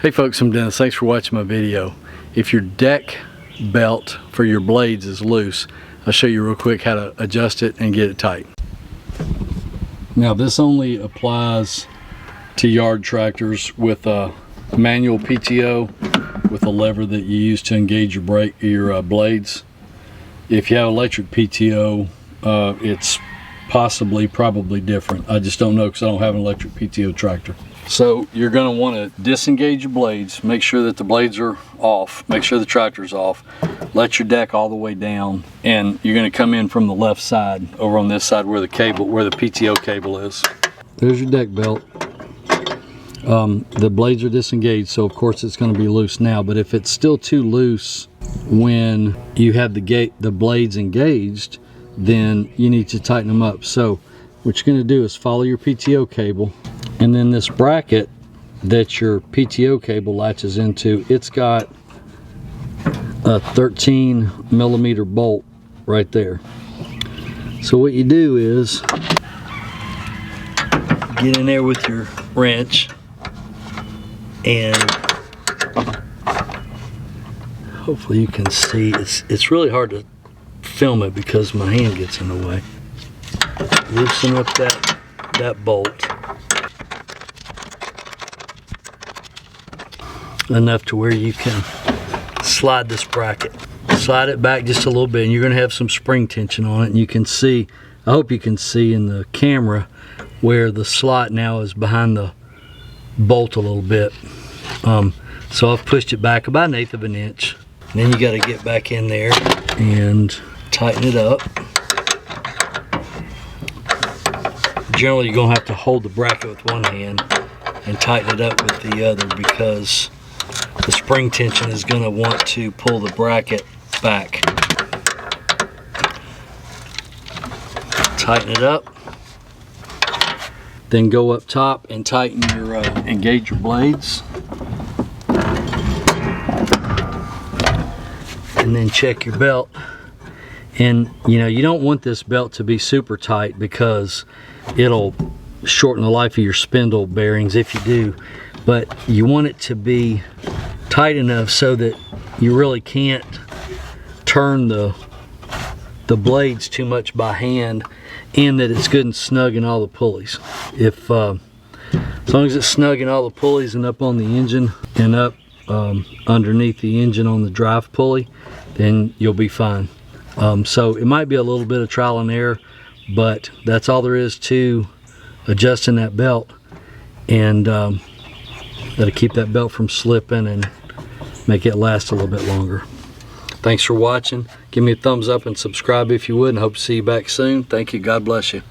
Hey folks, I'm Dennis. Thanks for watching my video. If your deck belt for your blades is loose, I'll show you real quick how to adjust it and get it tight. Now this only applies to yard tractors with a manual PTO with a lever that you use to engage your blades. If you have electric PTO, it's probably different. I just don't know because I don't have an electric PTO tractor. So you're going to want to disengage your blades, make sure that the blades are off, make sure the tractor's off, let your deck all the way down, and you're going to come in from the left side over on this side where the PTO cable is. There's your deck belt. The blades are disengaged, so of course it's going to be loose now, but if it's still too loose when you have the blades engaged, then you need to tighten them up. So what you're going to do is follow your PTO cable, and then this bracket that your PTO cable latches into, it's got a 13mm bolt right there. So what you do is get in there with your wrench, and hopefully you can see. It's really hard to film it because my hand gets in the way. Loosen up that bolt enough to where you can slide this bracket. Slide it back just a little bit, and you're going to have some spring tension on it, and you can see, I hope you can see in the camera where the slot now is behind the bolt a little bit. So I've pushed it back about 1/8 of an inch. And then you got to get back in there and tighten it up. Generally you're going to have to hold the bracket with one hand and tighten it up with the other, because the spring tension is going to want to pull the bracket back. Tighten it up. Then go up top and tighten your engage your blades. And then check your belt. And you don't want this belt to be super tight because it'll shorten the life of your spindle bearings if you do, but you want it to be tight enough so that you really can't turn the blades too much by hand, and that it's good and snug in all the pulleys. As long as it's snug in all the pulleys and up on the engine and up underneath the engine on the drive pulley, then you'll be fine. So it might be a little bit of trial and error, but that's all there is to adjusting that belt, and that'll keep that belt from slipping and make it last a little bit longer. Thanks for watching. Give me a thumbs up and subscribe if you would, and hope to see you back soon. Thank you. God bless you.